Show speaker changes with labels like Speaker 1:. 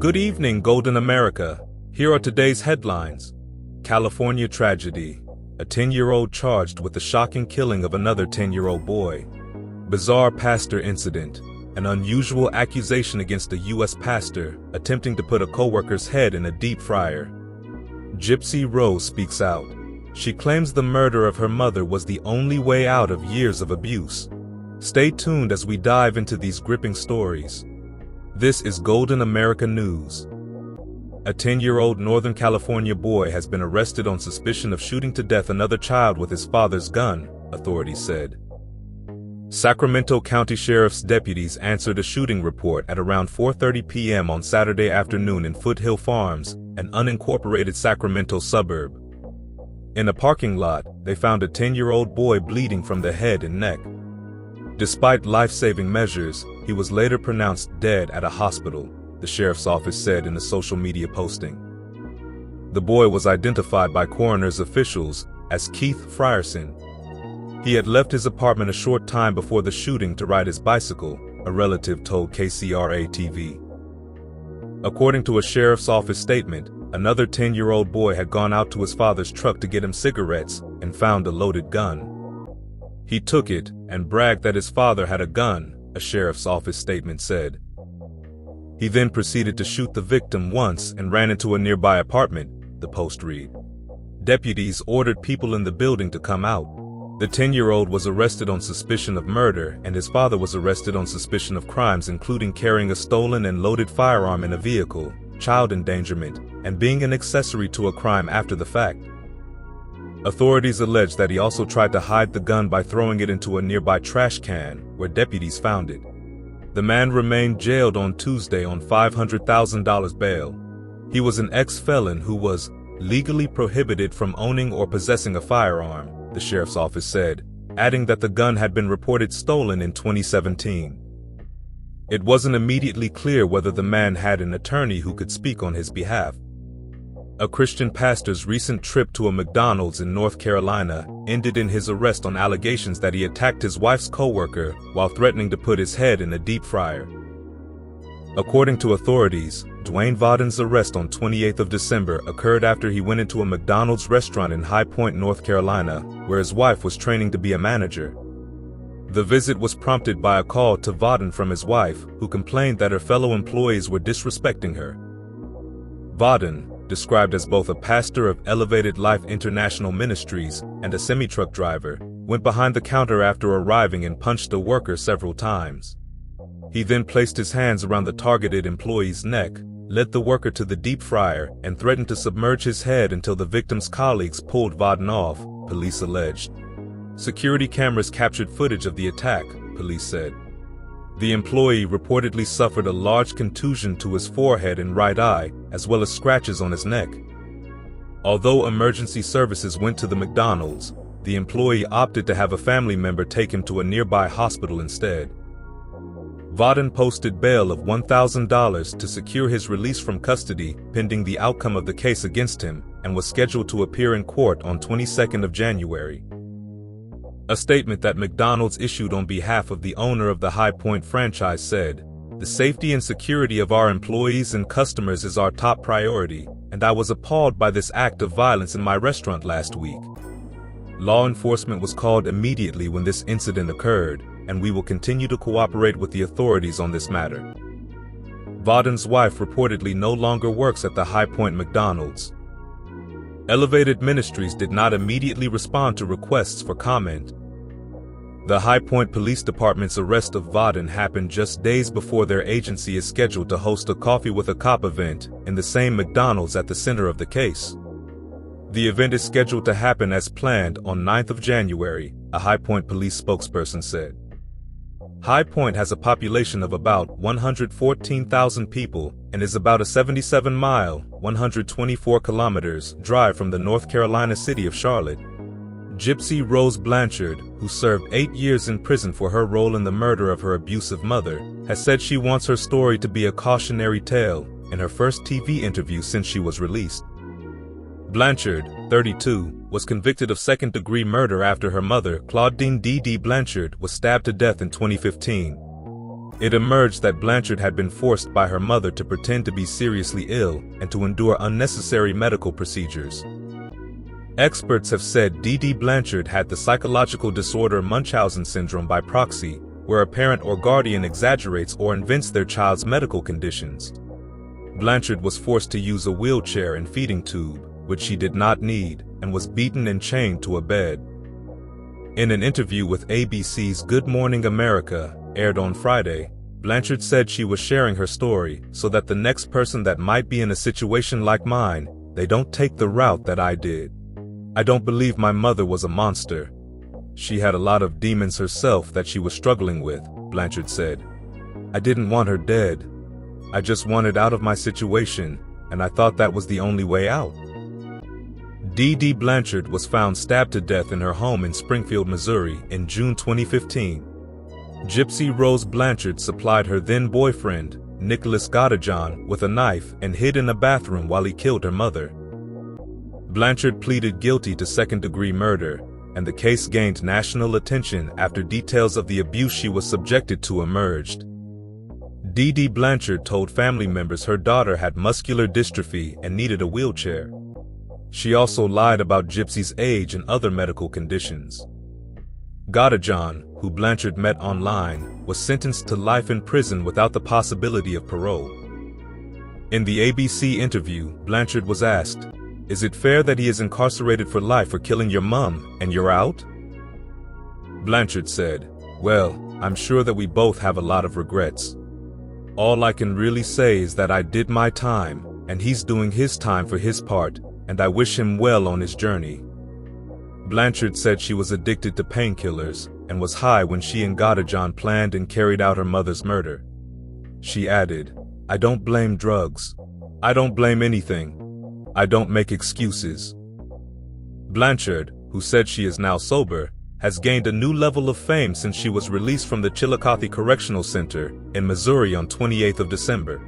Speaker 1: Good evening, Golden America. Here are today's headlines. California tragedy. A 10-year-old charged with the shocking killing of another 10-year-old boy. Bizarre pastor incident. An unusual accusation against a U.S. pastor attempting to put a co-worker's head in a deep fryer. Gypsy Rose speaks out. She claims the murder of her mother was the only way out of years of abuse. Stay tuned as we dive into these gripping stories. This is Golden America News. A 10-year-old Northern California boy has been arrested on suspicion of shooting to death another child with his father's gun, authorities said. Sacramento County Sheriff's deputies answered a shooting report at around 4:30 p.m. on Saturday afternoon in Foothill Farms, an unincorporated Sacramento suburb. In a parking lot, they found a 10-year-old boy bleeding from the head and neck. Despite life-saving measures, he was later pronounced dead at a hospital, the sheriff's office said in a social media posting. The boy was identified by coroner's officials as Keith Frierson. He had left his apartment a short time before the shooting to ride his bicycle, a relative told KCRA-TV. According to a sheriff's office statement, another 10-year-old boy had gone out to his father's truck to get him cigarettes and found a loaded gun. He took it and bragged that his father had a gun, a sheriff's office statement said. He then proceeded to shoot the victim once and ran into a nearby apartment, the post read. Deputies ordered people in the building to come out. The 10-year-old was arrested on suspicion of murder, and his father was arrested on suspicion of crimes including carrying a stolen and loaded firearm in a vehicle, child endangerment, and being an accessory to a crime after the fact. Authorities allege that he also tried to hide the gun by throwing it into a nearby trash can, where deputies found it. The man remained jailed on Tuesday on $500,000 bail. He was an ex-felon who was legally prohibited from owning or possessing a firearm, the sheriff's office said, adding that the gun had been reported stolen in 2017. It wasn't immediately clear whether the man had an attorney who could speak on his behalf. A Christian pastor's recent trip to a McDonald's in North Carolina ended in his arrest on allegations that he attacked his wife's co-worker while threatening to put his head in a deep fryer. According to authorities, Dwayne Vaden's arrest on 28th of December occurred after he went into a McDonald's restaurant in High Point, North Carolina, where his wife was training to be a manager. The visit was prompted by a call to Vaden from his wife, who complained that her fellow employees were disrespecting her. Vaden, described as both a pastor of Elevated Life International Ministries and a semi-truck driver, went behind the counter after arriving and punched a worker several times. He then placed his hands around the targeted employee's neck, led the worker to the deep fryer, and threatened to submerge his head until the victim's colleagues pulled Vaden off, police alleged. Security cameras captured footage of the attack, police said. The employee reportedly suffered a large contusion to his forehead and right eye, as well as scratches on his neck. Although emergency services went to the McDonald's, the employee opted to have a family member take him to a nearby hospital instead. Vaden posted bail of $1,000 to secure his release from custody pending the outcome of the case against him, and was scheduled to appear in court on 22nd of January. A statement that McDonald's issued on behalf of the owner of the High Point franchise said, "The safety and security of our employees and customers is our top priority, and I was appalled by this act of violence in my restaurant last week. Law enforcement was called immediately when this incident occurred, and we will continue to cooperate with the authorities on this matter." Vaden's wife reportedly no longer works at the High Point McDonald's. Elevated Ministries did not immediately respond to requests for comment. The High Point Police Department's arrest of Vaden happened just days before their agency is scheduled to host a Coffee with a Cop event in the same McDonald's at the center of the case. The event is scheduled to happen as planned on 9th of January, a High Point police spokesperson said. High Point has a population of about 114,000 people and is about a 77-mile, 124 kilometers drive from the North Carolina city of Charlotte. Gypsy Rose Blanchard, who served 8 years in prison for her role in the murder of her abusive mother, has said she wants her story to be a cautionary tale in her first TV interview since she was released. Blanchard, 32, was convicted of second-degree murder after her mother, Claudine D. Blanchard, was stabbed to death in 2015. It emerged that Blanchard had been forced by her mother to pretend to be seriously ill and to endure unnecessary medical procedures. Experts have said Dee Blanchard had the psychological disorder Munchausen syndrome by proxy, where a parent or guardian exaggerates or invents their child's medical conditions. Blanchard was forced to use a wheelchair and feeding tube, which she did not need, and was beaten and chained to a bed. In an interview with ABC's Good Morning America, aired on Friday, Blanchard said she was sharing her story so that the next person that might be in a situation like mine, they don't take the route that I did. I don't believe my mother was a monster. She had a lot of demons herself that she was struggling with, Blanchard said. I didn't want her dead. I just wanted out of my situation, and I thought that was the only way out. Dee Blanchard was found stabbed to death in her home in Springfield, Missouri in June 2015. Gypsy Rose Blanchard supplied her then-boyfriend, Nicholas Godejohn, with a knife and hid in a bathroom while he killed her mother. Blanchard pleaded guilty to second-degree murder, and the case gained national attention after details of the abuse she was subjected to emerged. Dee Blanchard told family members her daughter had muscular dystrophy and needed a wheelchair. She also lied about Gypsy's age and other medical conditions. Godejohn, who Blanchard met online, was sentenced to life in prison without the possibility of parole. In the ABC interview, Blanchard was asked, "Is it fair that he is incarcerated for life for killing your mom, and you're out?" Blanchard said, "Well, I'm sure that we both have a lot of regrets. All I can really say is that I did my time, and he's doing his time for his part, and I wish him well on his journey." Blanchard said she was addicted to painkillers and was high when she and Godejohn planned and carried out her mother's murder. She added, "I don't blame drugs. I don't blame anything. I don't make excuses." Blanchard, who said she is now sober, has gained a new level of fame since she was released from the Chillicothe Correctional Center in Missouri on 28th of December.